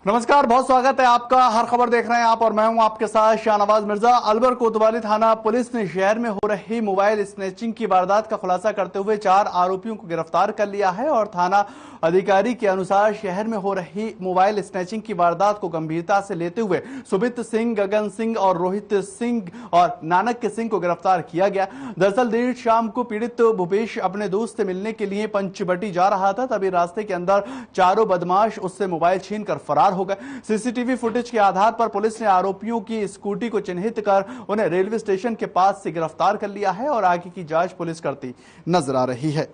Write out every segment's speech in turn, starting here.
नमस्कार, बहुत स्वागत है आपका। हर खबर देख रहे हैं आप और मैं हूं आपके साथ शाहनवाज मिर्जा। अलवर कोतवाली थाना पुलिस ने शहर में हो रही मोबाइल स्नैचिंग की वारदात का खुलासा करते हुए 4 आरोपियों को गिरफ्तार कर लिया है और थाना अधिकारी के अनुसार शहर में हो रही मोबाइल स्नैचिंग की वारदात को गंभीरता से लेते हुए सुमित सिंह, गगन सिंह और रोहित सिंह और नानक सिंह को गिरफ्तार किया गया। दरअसल देर शाम को पीड़ित भूपेश अपने दोस्त से मिलने के लिए पंचवटी जा रहा था, तभी रास्ते के अंदर चारों बदमाश उससे मोबाइल छीनकर फरार हो गए। सीसीटीवी फुटेज के आधार पर पुलिस ने आरोपियों की स्कूटी को चिन्हित कर उन्हें रेलवे स्टेशन के पास से गिरफ्तार कर लिया है और आगे की जांच पुलिस करती नजर आ रही है।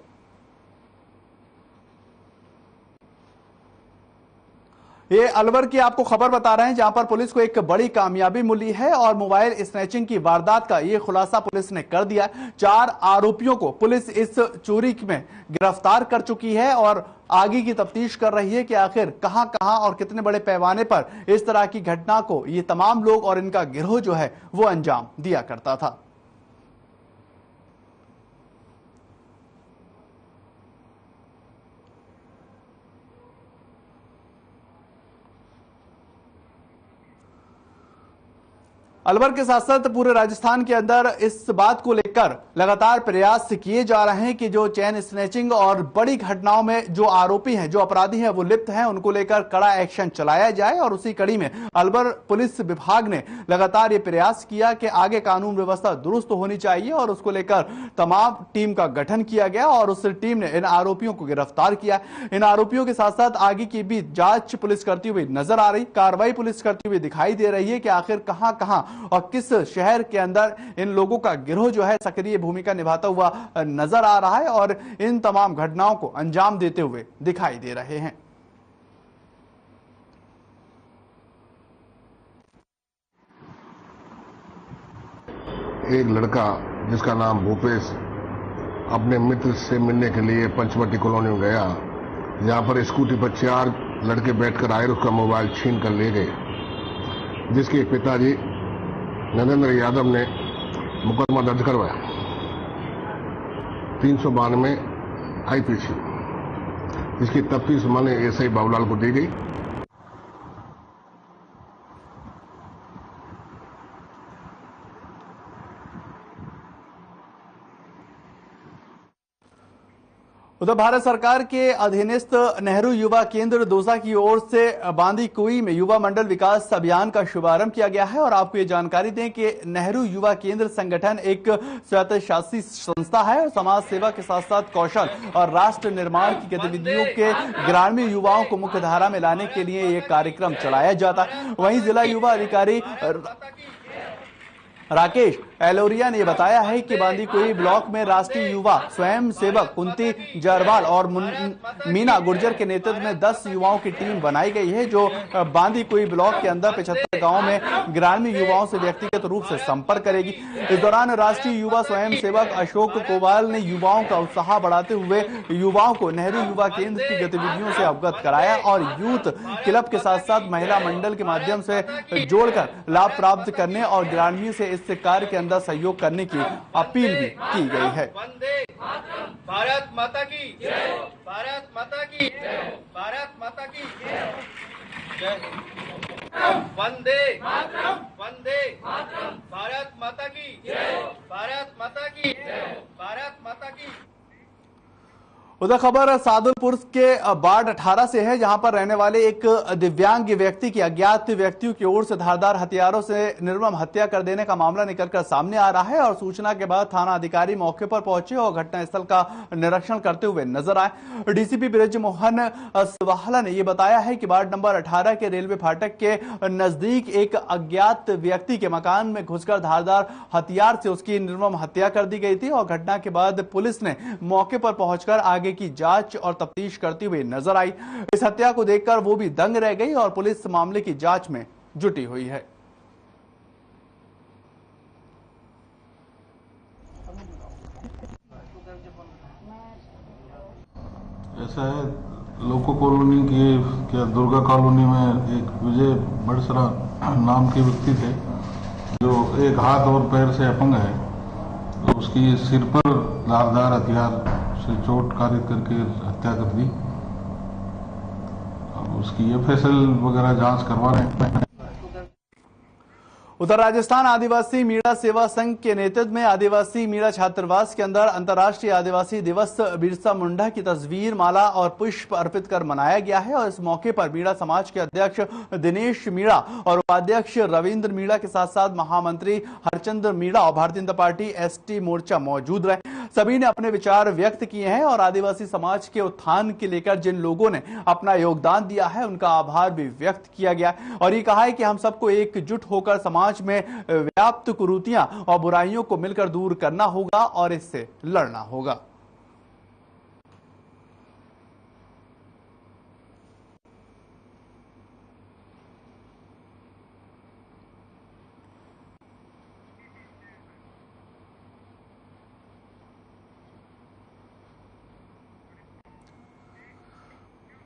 ये अलवर की आपको खबर बता रहे हैं जहां पर पुलिस को एक बड़ी कामयाबी मिली है और मोबाइल स्नैचिंग की वारदात का ये खुलासा पुलिस ने कर दिया। 4 आरोपियों को पुलिस इस चोरी में गिरफ्तार कर चुकी है और आगे की तफ्तीश कर रही है कि आखिर कहां कहां और कितने बड़े पैमाने पर इस तरह की घटना को ये तमाम लोग और इनका गिरोह जो है वो अंजाम दिया करता था। अलवर के साथ साथ पूरे राजस्थान के अंदर इस बात को लेकर लगातार प्रयास किए जा रहे हैं कि जो चेन स्नैचिंग और बड़ी घटनाओं में जो आरोपी हैं, जो अपराधी हैं, वो लिप्त हैं, उनको लेकर कड़ा एक्शन चलाया जाए। और उसी कड़ी में अलवर पुलिस विभाग ने लगातार ये प्रयास किया कि आगे कानून व्यवस्था दुरुस्त होनी चाहिए और उसको लेकर तमाम टीम का गठन किया गया और उस टीम ने इन आरोपियों को गिरफ्तार किया। इन आरोपियों के साथ साथ आगे की भी जांच पुलिस करती हुई नजर आ रही, कार्रवाई पुलिस करती हुई दिखाई दे रही है कि आखिर कहां कहां और किस शहर के अंदर इन लोगों का गिरोह जो है सक्रिय भूमिका निभाता हुआ नजर आ रहा है और इन तमाम घटनाओं को अंजाम देते हुए दिखाई दे रहे हैं। एक लड़का जिसका नाम भूपेश अपने मित्र से मिलने के लिए पंचवटी कॉलोनी में गया, जहां पर स्कूटी पर 4 लड़के बैठकर आए, उसका मोबाइल छीन कर ले गए, जिसके पिताजी नरेंद्र यादव ने मुकदमा दर्ज करवाया 392 IPC, जिसकी तफ्तीश माने एसआई बाबूलाल को दी गई। उधर भारत सरकार के अधीनस्थ नेहरू युवा केंद्र दौसा की ओर से बांदी कुई में युवा मंडल विकास अभियान का शुभारंभ किया गया है और आपको ये जानकारी दें कि नेहरू युवा केंद्र संगठन एक स्वायत्तशासी संस्था है और समाज सेवा के साथ साथ कौशल और राष्ट्र निर्माण की गतिविधियों के ग्रामीण युवाओं को मुख्य धारा में लाने के लिए ये कार्यक्रम चलाया जाता है। वहीं जिला युवा अधिकारी राकेश एलोरिया ने बताया है कि बांदीकुई ब्लॉक में राष्ट्रीय युवा स्वयं सेवक कुंती जरवाल और मीना गुर्जर के नेतृत्व में 10 युवाओं की टीम बनाई गई है, जो बांदीकुई ब्लॉक के अंदर 75 गांवों में ग्रामीण युवाओं से व्यक्तिगत रूप से संपर्क करेगी। इस दौरान राष्ट्रीय युवा स्वयं सेवक अशोक कोवाल ने युवाओं का उत्साह बढ़ाते हुए युवाओं को नेहरू युवा केंद्र की गतिविधियों से अवगत कराया और यूथ क्लब के साथ साथ महिला मंडल के माध्यम से जोड़कर लाभ प्राप्त करने और ग्रामीण से इस कार्य के अंदर सहयोग करने की अपील भी की गई है। भारत माता की जय, भारत माता की जय, भारत माता की जय, वंदे मातरम, वंदे मातरम, भारत माता की जय, भारत माता की जय, भारत माता की। उधर खबर सादुलपुर के वार्ड 18 से है, जहां पर रहने वाले एक दिव्यांग व्यक्ति की अज्ञात व्यक्तियों की ओर से धारदार हथियारों से निर्मम हत्या कर देने का मामला निकलकर सामने आ रहा है और सूचना के बाद थाना अधिकारी मौके पर पहुंचे और घटनास्थल का निरीक्षण करते हुए नजर आए। डीसीपी ब्रिज मोहन सवाहला ने यह बताया है कि वार्ड नंबर 18 के रेलवे फाटक के नजदीक एक अज्ञात व्यक्ति के मकान में घुसकर धारदार हथियार से उसकी निर्मम हत्या कर दी गई थी और घटना के बाद पुलिस ने मौके पर पहुंचकर आगे की जांच और तफ्तीश करती हुई नजर आई। इस हत्या को देखकर वो भी दंग रह गई और पुलिस मामले की जांच में जुटी हुई है। ऐसा है, लोको कॉलोनी की क्या दुर्गा कॉलोनी में एक विजय बड़सरा नाम के व्यक्ति थे, जो एक हाथ और पैर से अपंग है, तो उसकी सिर पर धारदार हथियार से चोट कारित करके हत्या कर दी उसकी एफएसएल वगैरह जांच करवा रहे हैं। उधर राजस्थान आदिवासी मीणा सेवा संघ के नेतृत्व में आदिवासी मीणा छात्रावास के अंदर अंतर्राष्ट्रीय आदिवासी दिवस बिरसा मुंडा की तस्वीर, माला और पुष्प अर्पित कर मनाया गया है। और इस मौके पर मीणा समाज के अध्यक्ष दिनेश मीणा और उपाध्यक्ष रविंद्र मीणा के साथ साथ महामंत्री हरचंद्र मीणा और भारतीय जनता पार्टी एसटी मोर्चा मौजूद रहे। सभी ने अपने विचार व्यक्त किए हैं और आदिवासी समाज के उत्थान के लेकर जिन लोगों ने अपना योगदान दिया है उनका आभार भी व्यक्त किया गया और ये कहा है कि हम सबको एकजुट होकर समाज में व्याप्त कुरीतियां और बुराइयों को मिलकर दूर करना होगा और इससे लड़ना होगा।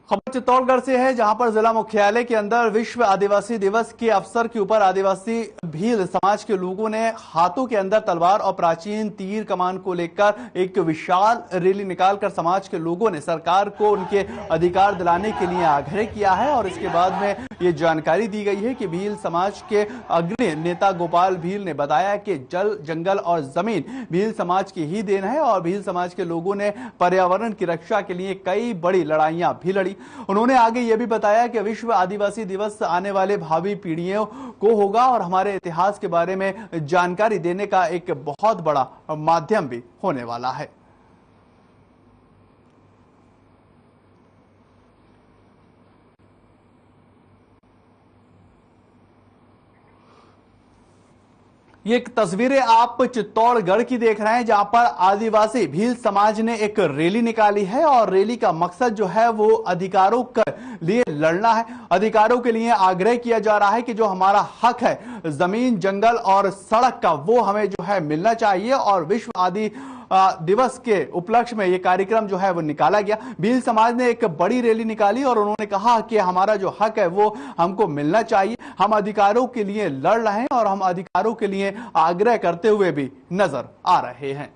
खबर चित्तौड़गढ़ से है, जहां पर जिला मुख्यालय के अंदर विश्व आदिवासी दिवस के अवसर के ऊपर आदिवासी भील समाज के लोगों ने हाथों के अंदर तलवार और प्राचीन तीर कमान को लेकर एक विशाल रैली निकालकर समाज के लोगों ने सरकार को उनके अधिकार दिलाने के लिए आग्रह किया है। और इसके बाद में ये जानकारी दी गई है कि भील समाज के अग्रणी नेता गोपाल भील ने बताया कि जल, जंगल और जमीन भील समाज की ही देन है और भील समाज के लोगों ने पर्यावरण की रक्षा के लिए कई बड़ी लड़ाइयां भी लड़ी। उन्होंने आगे यह भी बताया कि विश्व आदिवासी दिवस आने वाले भावी पीढ़ियों को होगा और हमारे इतिहास के बारे में जानकारी देने का एक बहुत बड़ा माध्यम भी होने वाला है। ये एक तस्वीरें आप चित्तौड़गढ़ की देख रहे हैं, जहां पर आदिवासी भील समाज ने एक रैली निकाली है और रैली का मकसद जो है वो अधिकारों के लिए लड़ना है। अधिकारों के लिए आग्रह किया जा रहा है कि जो हमारा हक है जमीन, जंगल और सड़क का, वो हमें जो है मिलना चाहिए। और विश्व आदि दिवस के उपलक्ष्य में ये कार्यक्रम जो है वो निकाला गया। भील समाज ने एक बड़ी रैली निकाली और उन्होंने कहा कि हमारा जो हक है वो हमको मिलना चाहिए। हम अधिकारों के लिए लड़ रहे हैं और हम अधिकारों के लिए आग्रह करते हुए भी नजर आ रहे हैं।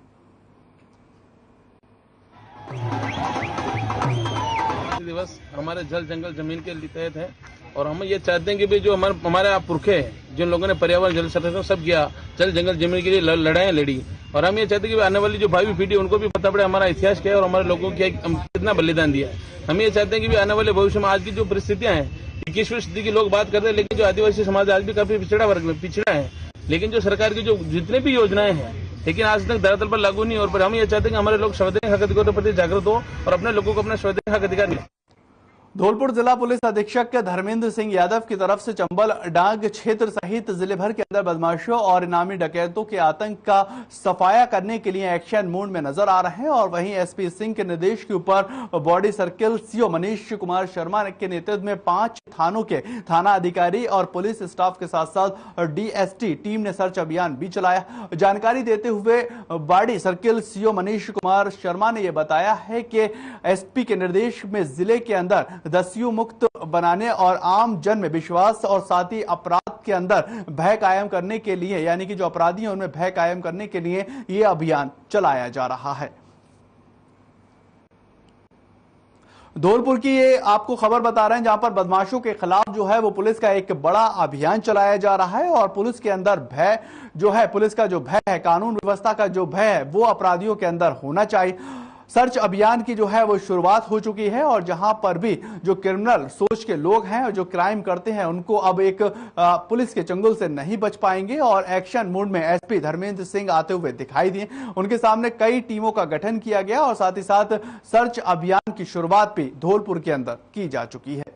दिवस हमारे जल, जंगल, जमीन के तहत है और हम ये चाहते हैं कि भी जो हमारे पुरखे हैं, जिन लोगों ने पर्यावरण, जल संरक्षण सब किया, जल, जंगल, जमीन के लिए लड़ाई लड़ी और हम ये चाहते हैं कि आने वाली जो भावी पीढ़ी उनको भी पता पड़े हमारा इतिहास क्या है और हमारे लोगों की कितना बलिदान दिया है। हम ये चाहते हैं कि भी आने वाले भविष्य में आज की जो परिस्थितियां हैं, 21वीं सदी के लोग बात करते हैं, लेकिन जो आदिवासी समाज आज भी काफी पिछड़ा वर्ग में पिछड़ा है। लेकिन जो सरकार की जो जितने भी योजनाएं हैं, लेकिन आज तक धरातल पर लागू नहीं। और हम ये चाहते हैं कि हमारे लोग संवैधानिक हक अधिकारों के प्रति जागरूक हो और अपने लोगों को अपना संवैधानिक हक अधिकार मिले। धौलपुर जिला पुलिस अधीक्षक धर्मेंद्र सिंह यादव की तरफ से चंबल डांग क्षेत्र सहित जिले भर के अंदर बदमाशों और इनामी डकैतों के आतंक का सफाया करने के लिए एक्शन मोड में नजर आ रहे हैं। और वहीं एसपी सिंह के निर्देश के ऊपर body circle CO Manish Kumar Sharma के नेतृत्व में 5 थानों के थाना अधिकारी और पुलिस स्टाफ के साथ साथ डीएसटी टीम ने सर्च अभियान भी चलाया। जानकारी देते हुए body circle CO Manish Kumar Sharma ने यह बताया है कि एसपी के निर्देश में जिले के अंदर दस्यु मुक्त बनाने और आम जन में विश्वास और साथ ही अपराध के अंदर भय कायम करने के लिए, यानी कि जो अपराधी हैं उनमें भय कायम करने के लिए ये अभियान चलाया जा रहा है। धौलपुर की ये आपको खबर बता रहे हैं, जहां पर बदमाशों के खिलाफ जो है वो पुलिस का एक बड़ा अभियान चलाया जा रहा है और पुलिस के अंदर भय जो है, पुलिस का जो भय है, कानून व्यवस्था का जो भय है, वो अपराधियों के अंदर होना चाहिए। सर्च अभियान की जो है वो शुरुआत हो चुकी है और जहां पर भी जो क्रिमिनल सोच के लोग हैं और जो क्राइम करते हैं उनको अब एक पुलिस के चंगुल से नहीं बच पाएंगे। और एक्शन मोड में एसपी धर्मेंद्र सिंह आते हुए दिखाई दिए। उनके सामने कई टीमों का गठन किया गया और साथ ही साथ सर्च अभियान की शुरुआत भी धौलपुर के अंदर की जा चुकी है।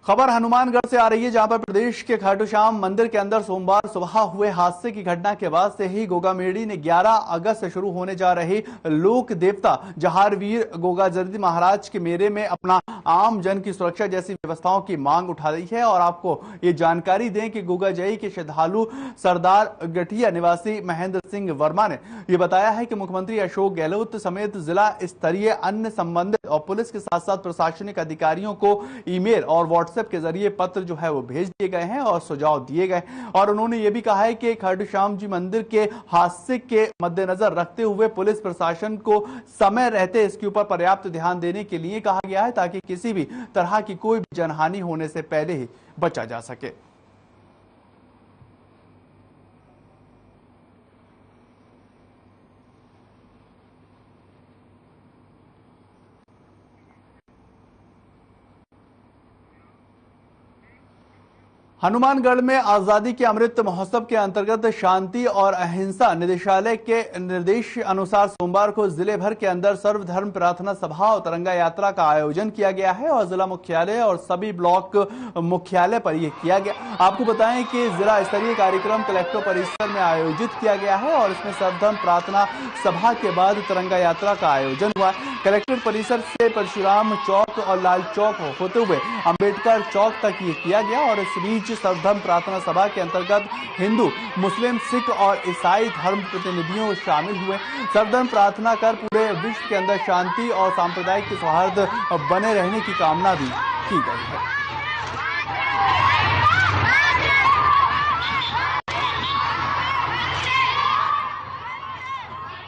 खबर हनुमानगढ़ से आ रही है, जहां पर प्रदेश के खाटू श्याम मंदिर के अंदर सोमवार सुबह हुए हादसे की घटना के बाद से ही गोगामेड़ी ने 11 अगस्त से शुरू होने जा रही लोक देवता जहारवीर गोगाजर्दी महाराज के मेले में अपना आम जन की सुरक्षा जैसी व्यवस्थाओं की मांग उठा रही है। और आपको ये जानकारी दें कि गोगाजई के श्रद्धालु सरदार गठिया निवासी महेंद्र सिंह वर्मा ने यह बताया है कि मुख्यमंत्री अशोक गहलोत समेत जिला स्तरीय अन्य संबंधित और पुलिस के साथ साथ प्रशासनिक अधिकारियों को ईमेल और व्हाट्सएप के जरिए पत्र जो है वो भेज दिए गए हैं और सुझाव दिए गए। और उन्होंने ये भी कहा है कि खड्ड श्याम जी मंदिर के हादसे के मद्देनजर रखते हुए पुलिस प्रशासन को समय रहते इसके ऊपर पर्याप्त ध्यान देने के लिए कहा गया है, ताकि किसी भी तरह की कोई भी जनहानि होने से पहले ही बचा जा सके। हनुमानगढ़ में आजादी के अमृत महोत्सव के अंतर्गत शांति और अहिंसा निदेशालय के निर्देश अनुसार सोमवार को जिले भर के अंदर सर्वधर्म प्रार्थना सभा और तिरंगा यात्रा का आयोजन किया गया है और जिला मुख्यालय और सभी ब्लॉक मुख्यालय पर यह किया गया। आपको बताएं कि जिला स्तरीय कार्यक्रम कलेक्टर परिसर में आयोजित किया गया है और इसमें सर्वधर्म प्रार्थना सभा के बाद तिरंगा यात्रा का आयोजन हुआ। कलेक्टर परिसर से परशुराम चौक और लाल चौक होते हुए अंबेडकर चौक तक ये किया गया और इस बीच सर्वधर्म प्रार्थना सभा के अंतर्गत हिंदू, मुस्लिम, सिख और ईसाई धर्म प्रतिनिधियों शामिल हुए। सर्वधर्म प्रार्थना कर पूरे विश्व के अंदर शांति और सांप्रदायिक सौहार्द बने रहने की कामना भी की गई है।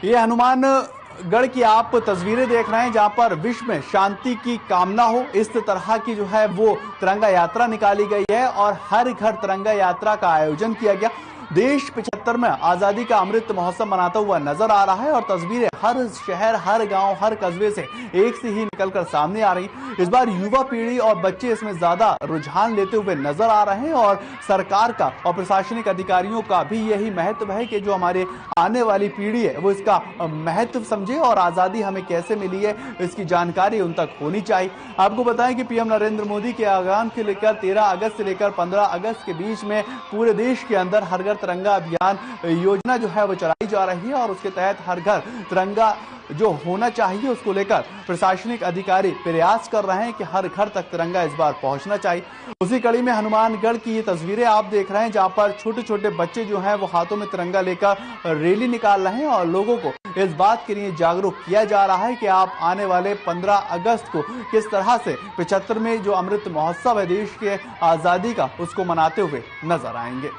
ये हनुमानगढ़ की आप तस्वीरें देख रहे हैं जहां पर विश्व में शांति की कामना हो, इस तरह की जो है वो तिरंगा यात्रा निकाली गई है और हर घर तिरंगा यात्रा का आयोजन किया गया। देश 75 में आजादी का अमृत महोत्सव मनाता हुआ नजर आ रहा है और तस्वीरें हर शहर, हर गांव, हर कस्बे से एक से ही निकलकर सामने आ रही। इस बार युवा पीढ़ी और बच्चे इसमें ज्यादा रुझान लेते हुए नजर आ रहे हैं और सरकार का और प्रशासनिक अधिकारियों का भी यही महत्व है कि जो हमारे आने वाली पीढ़ी है वो इसका महत्व समझे और आजादी हमें कैसे मिली है इसकी जानकारी उन तक होनी चाहिए। आपको बताएं कि पीएम नरेंद्र मोदी के आह्वान के लेकर 13 अगस्त से लेकर 15 अगस्त के बीच में पूरे देश के अंदर हर घर तिरंगा अभियान योजना जो है वो चलाई जा रही है और उसके तहत हर घर तिरंगा जो होना चाहिए उसको लेकर प्रशासनिक अधिकारी प्रयास कर रहे हैं कि हर घर तक तिरंगा इस बार पहुंचना चाहिए। उसी कड़ी में हनुमानगढ़ की ये तस्वीरें आप देख रहे हैं जहां पर छोटे छोटे बच्चे जो हैं वो हाथों में तिरंगा लेकर रैली निकाल रहे हैं और लोगों को इस बात के लिए जागरूक किया जा रहा है कि आप आने वाले 15 अगस्त को किस तरह से 75 में जो अमृत महोत्सव है देश के आजादी का उसको मनाते हुए नजर आएंगे।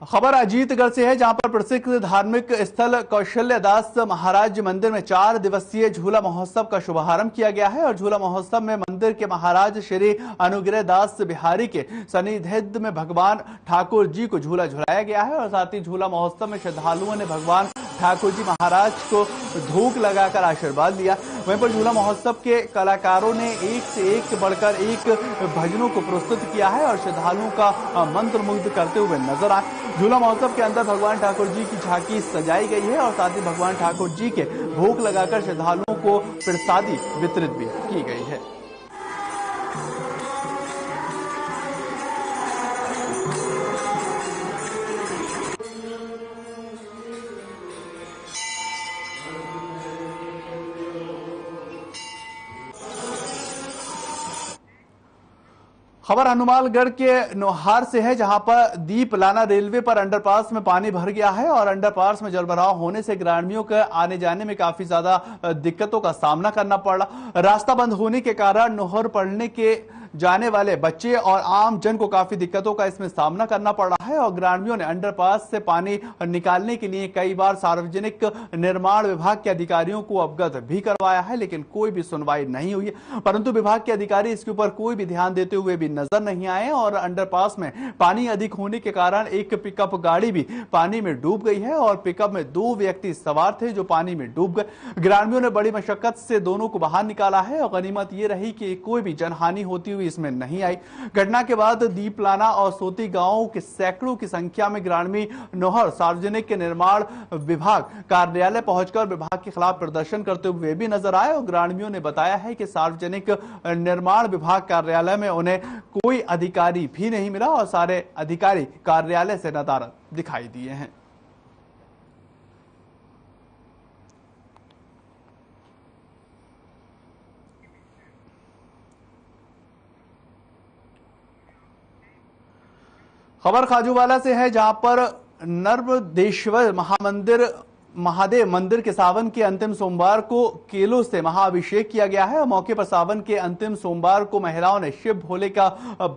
खबर अजीतगढ़ से है जहां पर प्रसिद्ध धार्मिक स्थल कौशल्य दास महाराज मंदिर में 4 दिवसीय झूला महोत्सव का शुभारंभ किया गया है और झूला महोत्सव में मंदिर के महाराज श्री अनुग्रह दास बिहारी के सानिध्य में भगवान ठाकुर जी को झूला झुलाया गया है और साथ ही झूला महोत्सव में श्रद्धालुओं ने भगवान ठाकुर जी महाराज को धूप लगाकर आशीर्वाद लिया। वहीं पर झूला महोत्सव के कलाकारों ने एक से एक बढ़कर एक भजनों को प्रस्तुत किया है और श्रद्धालुओं का मंत्र मुग्ध करते हुए नजर आए। झूला महोत्सव के अंदर भगवान ठाकुर जी की झांकी सजाई गई है और साथ ही भगवान ठाकुर जी के भोग लगाकर श्रद्धालुओं को प्रसादी वितरित भी की गई है। खबर हनुमानगढ़ के नोहार से है जहां पर दीपलाना रेलवे पर अंडरपास में पानी भर गया है और अंडरपास में जलभराव होने से ग्रामीणों के आने जाने में काफी ज्यादा दिक्कतों का सामना करना पड़ रहा। रास्ता बंद होने के कारण नोहर पढ़ने के जाने वाले बच्चे और आम जन को काफी दिक्कतों का इसमें सामना करना पड़ रहा है और ग्रामीणों ने अंडरपास से पानी निकालने के लिए कई बार सार्वजनिक निर्माण विभाग के अधिकारियों को अवगत भी करवाया है, लेकिन कोई भी सुनवाई नहीं हुई है। परंतु विभाग के अधिकारी इसके ऊपर कोई भी ध्यान देते हुए भी नजर नहीं आए और अंडरपास में पानी अधिक होने के कारण एक पिकअप गाड़ी भी पानी में डूब गई है और पिकअप में 2 व्यक्ति सवार थे जो पानी में डूब गए। ग्रामीणों ने बड़ी मशक्कत से दोनों को बाहर निकाला है और गनीमत ये रही कि कोई भी जनहानि होती हुई इसमें नहीं आई। घटना के बाद दीपलाना और सोती गांवों के सैकड़ों की संख्या में ग्रामीण नोहर सार्वजनिक निर्माण विभाग कार्यालय पहुंचकर विभाग के खिलाफ प्रदर्शन करते हुए भी नजर आए और ग्रामीणों ने बताया है कि सार्वजनिक निर्माण विभाग कार्यालय में उन्हें कोई अधिकारी भी नहीं मिला और सारे अधिकारी कार्यालय से नदारद दिखाई दिए हैं। खबर खाजूवाला से है, जहां पर नर्मदेश्वर महादेव मंदिर के सावन के अंतिम सोमवार को केलों से महाअभिषेक किया गया है और मौके पर सावन के अंतिम सोमवार को महिलाओं ने शिव भोले का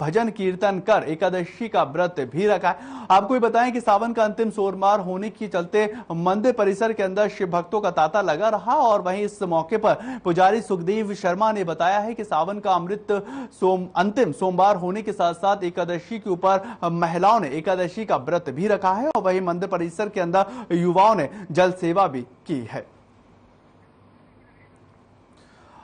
भजन कीर्तन कर एकादशी का व्रत भी रखा है। आपको ये बताएं कि सावन का अंतिम सोमवार होने के चलते मंदिर परिसर के अंदर शिव भक्तों का तांता लगा रहा और वहीं इस मौके पर पुजारी सुखदेव शर्मा ने बताया है कि सावन का अंतिम सोमवार होने के साथ साथ एकादशी के ऊपर महिलाओं ने एकादशी का व्रत भी रखा है और वहीं मंदिर परिसर के अंदर युवाओं ने जल सेवा भी की है।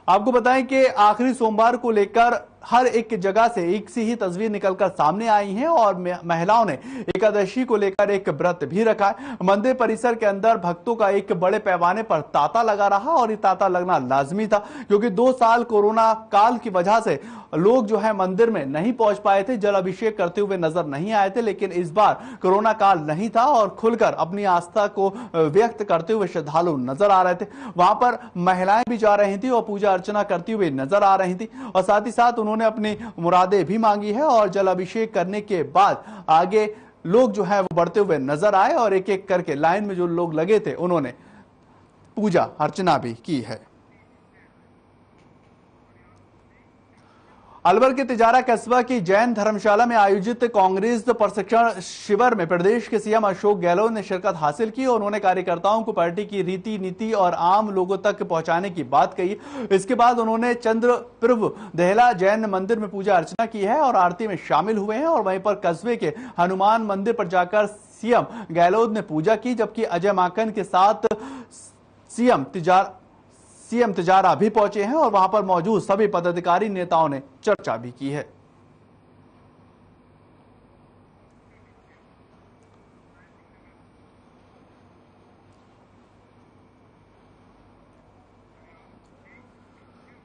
आपको बताएं कि आखिरी सोमवार को लेकर हर एक जगह से एक सी ही तस्वीर निकलकर सामने आई है और महिलाओं ने एकादशी को लेकर एक व्रत भी रखा है। मंदिर परिसर के अंदर भक्तों का एक बड़े पैमाने पर तांता लगा रहा और ये तांता लगना लाजमी था, क्योंकि 2 साल कोरोना काल की वजह से लोग जो है मंदिर में नहीं पहुंच पाए थे, जल अभिषेक करते हुए नजर नहीं आए थे। लेकिन इस बार कोरोना काल नहीं था और खुलकर अपनी आस्था को व्यक्त करते हुए श्रद्धालु नजर आ रहे थे। वहां पर महिलाएं भी जा रही थी और पूजा अर्चना करती हुई नजर आ रही थी और साथ ही साथ उन्होंने अपनी मुरादें भी मांगी है और जल अभिषेक करने के बाद आगे लोग जो है वो बढ़ते हुए नजर आए और एक एक करके लाइन में जो लोग लगे थे उन्होंने पूजा अर्चना भी की है। अलवर के तिजारा कस्बा की जैन धर्मशाला में आयोजित कांग्रेस प्रशिक्षण शिविर में प्रदेश के सीएम अशोक गहलोत ने शिरकत हासिल की और उन्होंने कार्यकर्ताओं को पार्टी की रीति नीति और आम लोगों तक पहुंचाने की बात कही। इसके बाद उन्होंने चंद्रप्रभु देहला जैन मंदिर में पूजा अर्चना की है और आरती में शामिल हुए हैं और वहीं पर कस्बे के हनुमान मंदिर पर जाकर सीएम गहलोत ने पूजा की, जबकि अजय माकन के साथ सीएम तिजारा भी पहुंचे हैं और वहां पर मौजूद सभी पदाधिकारी नेताओं ने चर्चा भी की है।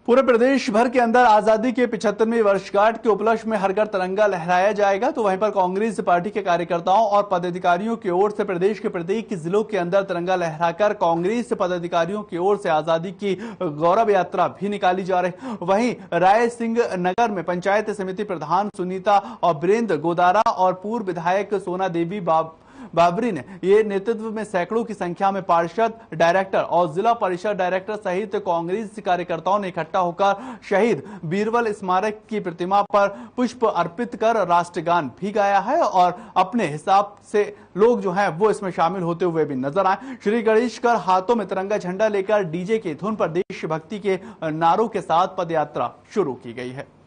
पूरे प्रदेश भर के अंदर आजादी के 75वीं वर्षगांठ के उपलक्ष्य में हर घर तिरंगा लहराया जाएगा। तो वहीं पर कांग्रेस पार्टी के कार्यकर्ताओं और पदाधिकारियों की ओर से प्रदेश के प्रत्येक जिलों के अंदर तिरंगा लहराकर कांग्रेस पदाधिकारियों की ओर से आजादी की गौरव यात्रा भी निकाली जा रही। वहीं राय सिंह नगर में पंचायत समिति प्रधान सुनीता और वीरेंद्र गोदारा और पूर्व विधायक सोना देवी बाबरी ने ये नेतृत्व में सैकड़ों की संख्या में पार्षद, डायरेक्टर और जिला परिषद डायरेक्टर सहित कांग्रेस कार्यकर्ताओं ने इकट्ठा होकर शहीद बीरबल स्मारक की प्रतिमा पर पुष्प अर्पित कर राष्ट्रगान भी गाया है और अपने हिसाब से लोग जो हैं वो इसमें शामिल होते हुए भी नजर आए। श्री गणेश कर हाथों में तिरंगा झंडा लेकर डीजे की धुन पर देशभक्ति के नारों के साथ पदयात्रा शुरू की गई है।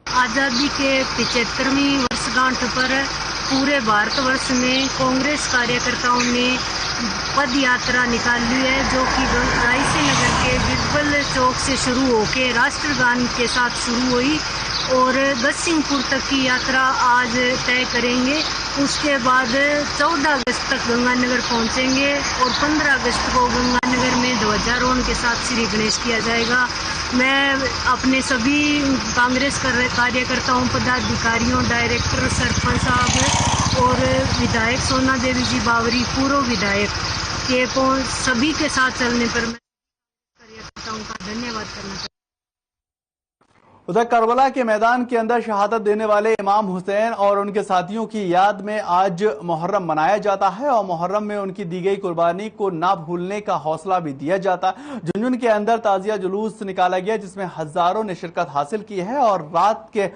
आज़ादी के 75वीं वर्षगांठ पर पूरे भारतवर्ष में कांग्रेस कार्यकर्ताओं ने पद यात्रा निकाली है, जो कि रायसी नगर के बीरबल चौक से शुरू होकर राष्ट्रगान के साथ शुरू हुई और दसिंगपुर तक की यात्रा आज तय करेंगे। उसके बाद 14 अगस्त तक गंगानगर पहुंचेंगे और 15 अगस्त को गंगानगर में ध्वजारोहण के साथ श्री गणेश किया जाएगा। मैं अपने सभी कांग्रेस कार्यकर्ताओं, पदाधिकारियों, डायरेक्टर, सरपंच साहब और विधायक सोना देवी जी बावरी, पूर्व विधायक के सभी के साथ चलने पर मैं कार्यकर्ताओं का धन्यवाद करना चाहूँगा। उधर करबला के मैदान के अंदर शहादत देने वाले इमाम हुसैन और उनके साथियों की याद में आज मुहर्रम मनाया जाता है और मुहर्रम में उनकी दी गई कुर्बानी को ना भूलने का हौसला भी दिया जाता है। झुंझुनू के अंदर ताजिया जुलूस निकाला गया जिसमें हजारों ने शिरकत हासिल की है और रात के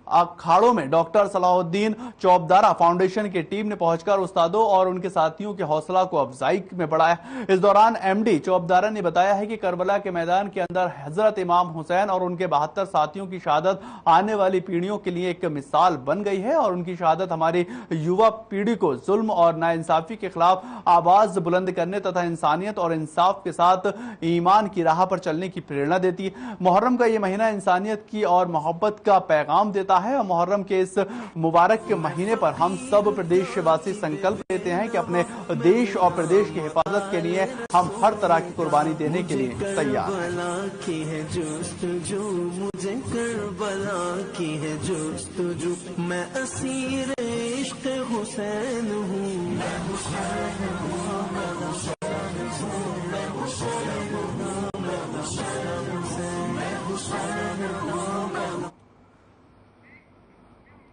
अखाड़ों में डॉक्टर सलाहुद्दीन चौबदारा फाउंडेशन की टीम ने पहुंचकर उस्तादों और उनके साथियों के हौसला को अफजाई में बढ़ाया। इस दौरान एमडी चौबदारा ने बताया है कि करबला के मैदान के अंदर हजरत इमाम हुसैन और उनके 72 साथियों की शहादत आने वाली पीढ़ियों के लिए एक मिसाल बन गई है और उनकी शहादत हमारी युवा पीढ़ी को जुल्म और नाइंसाफी के खिलाफ आवाज बुलंद करने तथा इंसानियत और इंसाफ के साथ ईमान की राह पर चलने की प्रेरणा देती है। मुहर्रम का ये महीना इंसानियत की और मोहब्बत का पैगाम देता होता है। और मुहर्रम के इस मुबारक के महीने पर हम सब प्रदेशवासी संकल्प लेते हैं कि अपने देश और प्रदेश की हिफाजत के लिए हम हर तरह की कुर्बानी देने के लिए तैयार हैं।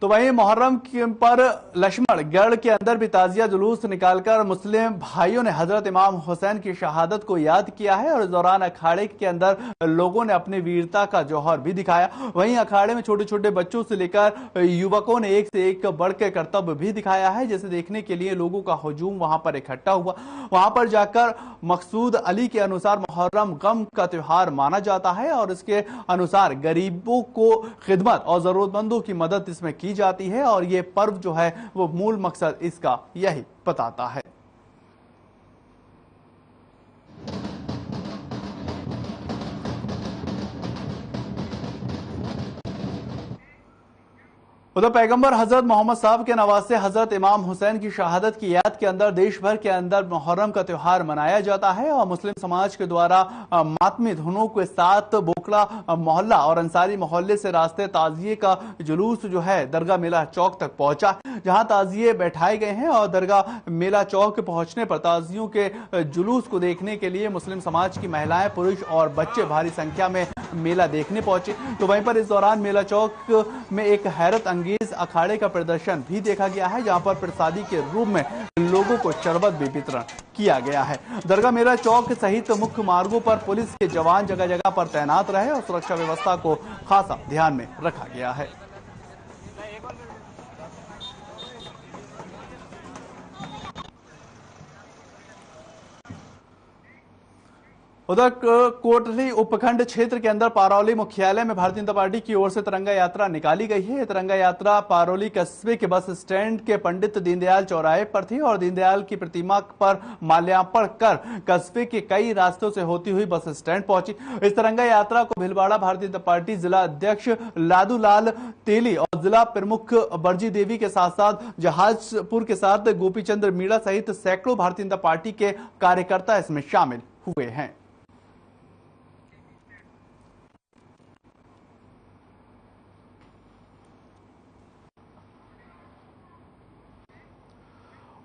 तो वहीं मुहर्रम पर लक्ष्मणगढ़ के अंदर भी ताजिया जुलूस निकालकर मुस्लिम भाइयों ने हजरत इमाम हुसैन की शहादत को याद किया है और इस दौरान अखाड़े के अंदर लोगों ने अपनी वीरता का जौहर भी दिखाया। वहीं अखाड़े में छोटे छोटे बच्चों से लेकर युवकों ने एक से एक बढ़ के करतब भी दिखाया है, जिसे देखने के लिए लोगों का हुजूम वहां पर इकट्ठा हुआ। वहां पर जाकर मकसूद अली के अनुसार मुहर्रम गम का त्योहार माना जाता है और इसके अनुसार गरीबों को खिदमत और जरूरतमंदों की मदद इसमें की जाती है और ये पर्व जो है वो मूल मकसद इसका यही बताता है। उधर पैगंबर हजरत मोहम्मद साहब के नवासे हजरत इमाम हुसैन की शहादत की याद के अंदर देश भर के अंदर मुहर्रम का त्योहार मनाया जाता है और मुस्लिम समाज के द्वारा मातमी धुनों के साथ बोखला मोहल्ला और अंसारी मोहल्ले से रास्ते ताजिए का जुलूस जो है दरगाह मेला चौक तक पहुंचा, जहां ताजिए बैठाए गए हैं और दरगाह मेला चौक पहुंचने पर ताजियों के जुलूस को देखने के लिए मुस्लिम समाज की महिलाएं, पुरुष और बच्चे भारी संख्या में मेला देखने पहुंचे। तो वहीं पर इस दौरान मेला चौक में एक हैरत अंगेज अखाड़े का प्रदर्शन भी देखा गया है, जहां पर प्रसादी के रूप में लोगों को शरबत भी वितरण किया गया है। दरगाह मेला चौक सहित मुख्य मार्गों पर पुलिस के जवान जगह जगह पर तैनात रहे और सुरक्षा व्यवस्था को खासा ध्यान में रखा गया है। उधर कोटली उपखंड क्षेत्र के अंदर पारौली मुख्यालय में भारतीय जनता पार्टी की ओर से तिरंगा यात्रा निकाली गई है। तिरंगा यात्रा पारौली कस्बे के बस स्टैंड के पंडित दीनदयाल चौराहे पर थी और दीनदयाल की प्रतिमा पर माल्यार्पण कर कस्बे के कई रास्तों से होती हुई बस स्टैंड पहुंची। इस तिरंगा यात्रा को भीलवाड़ा भारतीय जनता पार्टी जिला अध्यक्ष लादूलाल तेली और जिला प्रमुख बरजी देवी के साथ साथ जहाजपुर के साथ गोपीचंद्र मीणा सहित सैकड़ों भारतीय जनता पार्टी के कार्यकर्ता इसमें शामिल हुए हैं।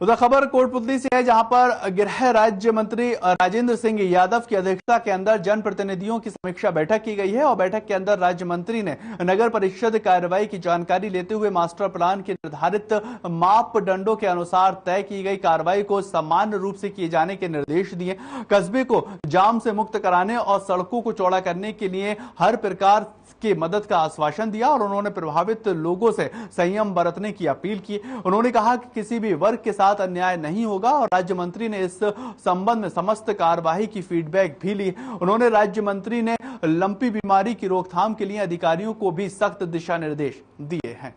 उधर खबर कोटपुतली से है, जहां पर गृह राज्य मंत्री राजेंद्र सिंह यादव की अध्यक्षता के अंदर जनप्रतिनिधियों की समीक्षा बैठक की गई है और बैठक के अंदर राज्य मंत्री ने नगर परिषद कार्रवाई की जानकारी लेते हुए मास्टर प्लान के निर्धारित मापदंडों के अनुसार तय की गई कार्रवाई को सामान्य रूप से किए जाने के निर्देश दिए। कस्बे को जाम से मुक्त कराने और सड़कों को चौड़ा करने के लिए हर प्रकार की मदद का आश्वासन दिया और उन्होंने प्रभावित लोगों से संयम बरतने की अपील की। उन्होंने कहा कि किसी भी वर्ग के साथ अन्याय नहीं होगा और राज्य मंत्री ने इस संबंध में समस्त कार्यवाही की फीडबैक भी ली। उन्होंने राज्य मंत्री ने लंपी बीमारी की रोकथाम के लिए अधिकारियों को भी सख्त दिशा निर्देश दिए हैं।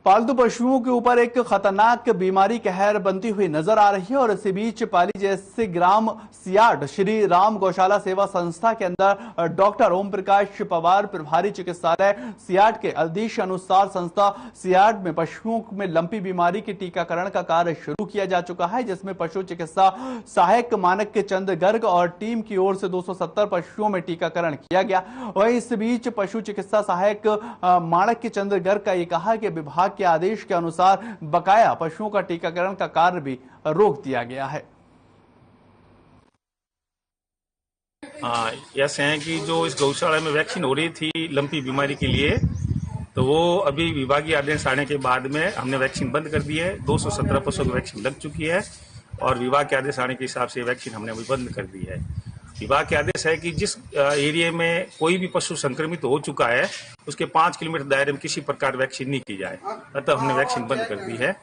पालतू पशुओं के ऊपर एक खतरनाक बीमारी कहर बनती हुई नजर आ रही है और इसी बीच पाली जैसे ग्राम सियाट श्री राम गौशाला सेवा संस्था के अंदर डॉक्टर ओम प्रकाश पवार प्रभारी चिकित्सालय सियाट के आदेश अनुसार संस्था सियाट में पशुओं में लंपी बीमारी के टीकाकरण का कार्य शुरू किया जा चुका है, जिसमें पशु चिकित्सा सहायक मानक के चंद गर्ग और टीम की ओर से 270 पशुओं में टीकाकरण किया गया। वहीं इस बीच पशु चिकित्सा सहायक मानक के चंद गर्ग का ये कहा कि विभाग के आदेश के अनुसार बकाया पशुओं का टीकाकरण का कार्य भी रोक दिया गया है। ऐसे हैं कि जो इस गौशाला में वैक्सीन हो रही थी लंपी बीमारी के लिए, तो वो अभी विभागीय आदेश आने के बाद में हमने वैक्सीन बंद कर दी है। 217 पशुओं की वैक्सीन लग चुकी है और विभाग के आदेश आने के हिसाब से वैक्सीन हमने अभी बंद कर दी है। विभाग के आदेश है कि जिस एरिया में कोई भी पशु संक्रमित हो चुका है उसके 5 किलोमीटर दायरे में किसी प्रकार वैक्सीन नहीं की जाए, अतः हमने वैक्सीन बंद कर दी है।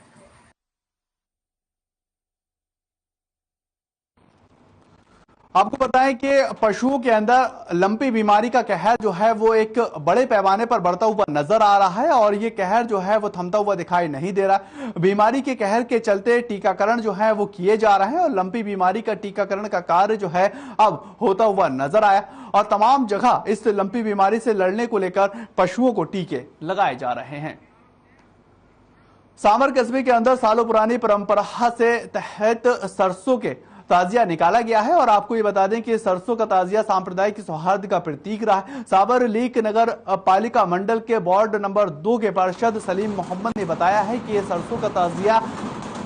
आपको बताएं कि पशुओं के अंदर लंपी बीमारी का कहर जो है वो एक बड़े पैमाने पर बढ़ता हुआ नजर आ रहा है और ये कहर जो है वो थमता हुआ दिखाई नहीं दे रहा। बीमारी के कहर के चलते टीकाकरण जो है वो किए जा रहे हैं और लंपी बीमारी का टीकाकरण का कार्य जो है अब होता हुआ नजर आया और तमाम जगह इस लंपी बीमारी से लड़ने को लेकर पशुओं को टीके लगाए जा रहे हैं। सामर कस्बे के अंदर सालों पुरानी परंपरा से तहत सरसों के ताजिया निकाला गया है और आपको ये बता दें कि सरसों का ताजिया सांप्रदायिक सौहार्द का प्रतीक रहा है। साबर लीक नगर पालिका मंडल के वार्ड नंबर 2 के पार्षद सलीम मोहम्मद ने बताया है कि ये सरसों का ताजिया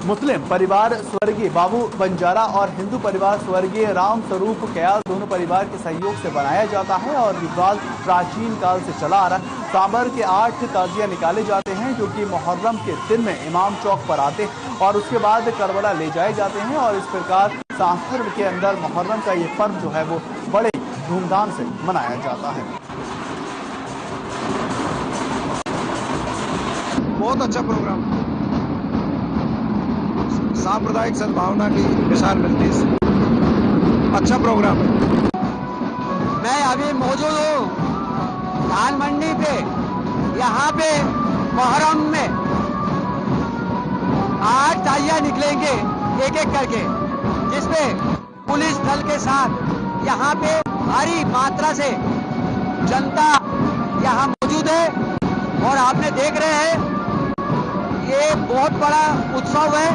मुस्लिम परिवार स्वर्गीय बाबू बंजारा और हिंदू परिवार स्वर्गीय राम स्वरूप कयाल दोनों परिवार के सहयोग से बनाया जाता है और रिवाज प्राचीन काल से चला आ रहा है। सांबर के 8 ताजिया निकाले जाते हैं जो कि मुहर्रम के दिन में इमाम चौक पर आते हैं और उसके बाद करबला ले जाए जाते हैं और इस प्रकार सांबर के अंदर मुहर्रम का ये पर्व जो है वो बड़े धूमधाम से मनाया जाता है। बहुत अच्छा प्रोग्राम, सांप्रदायिक सद्भावना की मिसाल मिलती है। अच्छा प्रोग्राम है। मैं अभी मौजूद हूँ धान मंडी पे। यहाँ पे मुहर्रम में 8 ताजिया निकलेंगे एक एक करके, जिसमें पुलिस दल के साथ यहाँ पे भारी मात्रा से जनता यहाँ मौजूद है और आपने देख रहे हैं ये बहुत बड़ा उत्सव है।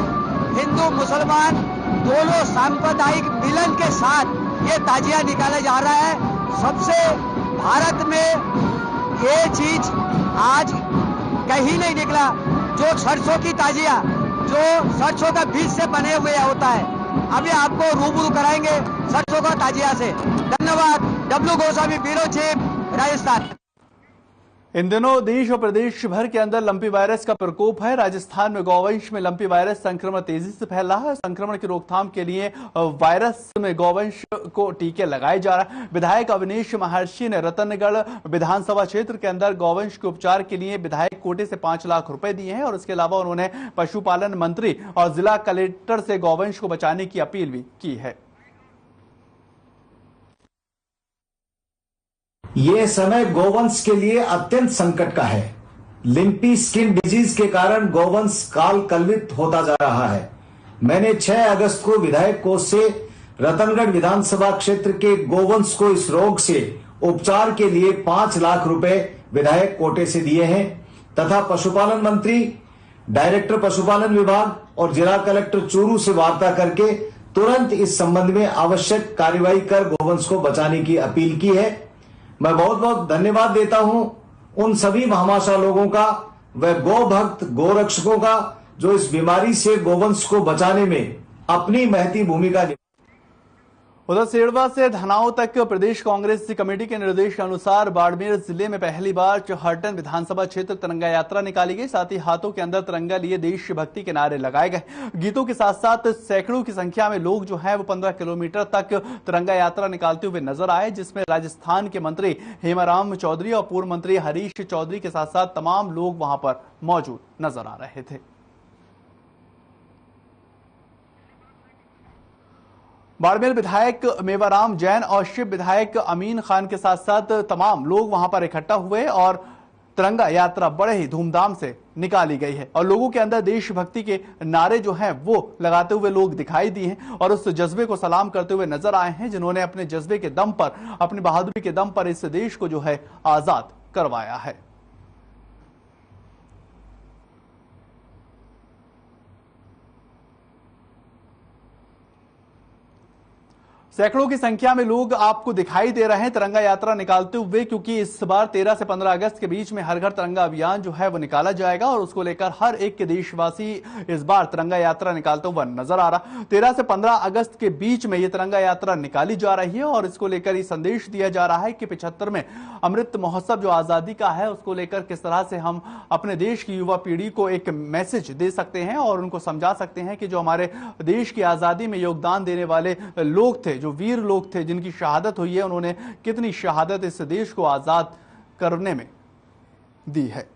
हिंदू मुसलमान दोनों सांप्रदायिक मिलन के साथ ये ताजिया निकाला जा रहा है। सबसे भारत में ये चीज आज कहीं नहीं निकला, जो सरसों की ताजिया जो सरसों का बीज से बने हुए होता है। अभी आपको रूबरू कराएंगे सरसों का ताजिया से। धन्यवाद। W Goswami, bureau chief, Rajasthan. इन दिनों देश और प्रदेश भर के अंदर लंपी वायरस का प्रकोप है। राजस्थान में गौवंश में लंपी वायरस संक्रमण तेजी से फैल रहा है। संक्रमण की रोकथाम के लिए वायरस में गौवंश को टीके लगाए जा रहे हैं। विधायक अवनीश महर्षि ने रतनगढ़ विधानसभा क्षेत्र के अंदर गौवंश के उपचार के लिए विधायक कोटे से 5 लाख रुपए दिए हैं और इसके अलावा उन्होंने पशुपालन मंत्री और जिला कलेक्टर से गौवंश को बचाने की अपील भी की है। ये समय गोवंश के लिए अत्यंत संकट का है। लिम्पी स्किन डिजीज के कारण गोवंश काल कलवित होता जा रहा है। मैंने 6 अगस्त को विधायक कोष से रतनगढ़ विधानसभा क्षेत्र के गोवंश को इस रोग से उपचार के लिए 5 लाख रुपए विधायक कोटे से दिए हैं तथा पशुपालन मंत्री, डायरेक्टर पशुपालन विभाग और जिला कलेक्टर चूरू से वार्ता करके तुरंत इस संबंध में आवश्यक कार्यवाही कर गोवंश को बचाने की अपील की है। मैं बहुत बहुत धन्यवाद देता हूं उन सभी महामाशा लोगों का व गौ भक्त गोरक्षकों का जो इस बीमारी से गोवंश को बचाने में अपनी महती भूमिका। उधर सेड़वा से धनाव तक प्रदेश कांग्रेस कमेटी के निर्देश के अनुसार बाड़मेर जिले में पहली बार चौहटन विधानसभा क्षेत्र तिरंगा यात्रा निकाली गई। साथ ही हाथों के अंदर तिरंगा लिए देशभक्ति के नारे लगाए गए। गीतों के साथ साथ सैकड़ों की संख्या में लोग जो है वो 15 किलोमीटर तक तिरंगा यात्रा निकालते हुए नजर आए, जिसमें राजस्थान के मंत्री हेमाराम चौधरी और पूर्व मंत्री हरीश चौधरी के साथ साथ तमाम लोग वहां पर मौजूद नजर आ रहे थे। बाड़मेर विधायक मेवाराम जैन और शिव विधायक अमीन खान के साथ साथ तमाम लोग वहां पर इकट्ठा हुए और तिरंगा यात्रा बड़े ही धूमधाम से निकाली गई है और लोगों के अंदर देशभक्ति के नारे जो हैं वो लगाते हुए लोग दिखाई दिए हैं और उस जज्बे को सलाम करते हुए नजर आए हैं जिन्होंने अपने जज्बे के दम पर, अपनी बहादुरी के दम पर इस देश को जो है आजाद करवाया है। सैकड़ों की संख्या में लोग आपको दिखाई दे रहे हैं तिरंगा यात्रा निकालते हुए, क्योंकि इस बार 13 से 15 अगस्त के बीच में हर घर तिरंगा अभियान जो है वो निकाला जाएगा और उसको लेकर हर एक के देशवासी इस बार तिरंगा यात्रा निकालते हुए नजर आ रहा। 13 से 15 अगस्त के बीच में ये तिरंगा यात्रा निकाली जा रही है और इसको लेकर ये संदेश दिया जा रहा है कि 75वें अमृत महोत्सव जो आजादी का है उसको लेकर किस तरह से हम अपने देश की युवा पीढ़ी को एक मैसेज दे सकते हैं और उनको समझा सकते हैं कि जो हमारे देश की आजादी में योगदान देने वाले लोग थे, जो वीर लोग थे, जिनकी शहादत हुई है, उन्होंने कितनी शहादत इस देश को आजाद करने में दी है।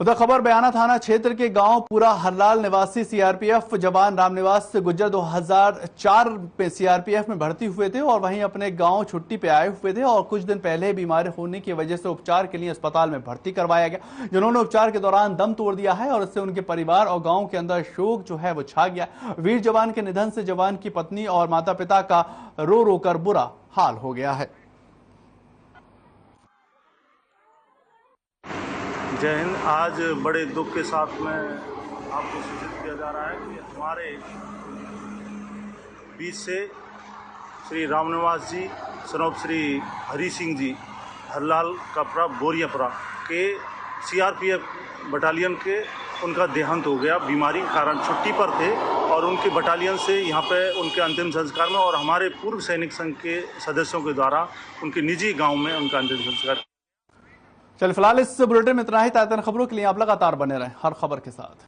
उधर खबर बयाना थाना क्षेत्र के गांव पूरा हरलाल निवासी सीआरपीएफ जवान रामनिवास गुज्जर 2004 में सीआरपीएफ में भर्ती हुए थे और वहीं अपने गांव छुट्टी पे आए हुए थे और कुछ दिन पहले बीमार होने की वजह से उपचार के लिए अस्पताल में भर्ती करवाया गया, जिन्होंने उपचार के दौरान दम तोड़ दिया है और इससे उनके परिवार और गाँव के अंदर शोक जो है वो छा गया। वीर जवान के निधन से जवान की पत्नी और माता पिता का रो रो कर बुरा हाल हो गया है। जय हिंद। आज बड़े दुख के साथ में आपको सूचित किया जा रहा है कि हमारे बीच से श्री रामनिवास जी सनोप श्री हरि सिंह जी हरलाल कपड़ा बोरियापुरा के सीआरपीएफ बटालियन के उनका देहांत हो गया। बीमारी के कारण छुट्टी पर थे और उनके बटालियन से यहाँ पे उनके अंतिम संस्कार में और हमारे पूर्व सैनिक संघ के सदस्यों के द्वारा उनके निजी गांव में उनका अंतिम संस्कार। चलिए फिलहाल इस बुलेटिन में इतना ही। ताज़ा खबरों के लिए आप लगातार बने रहें हर खबर के साथ।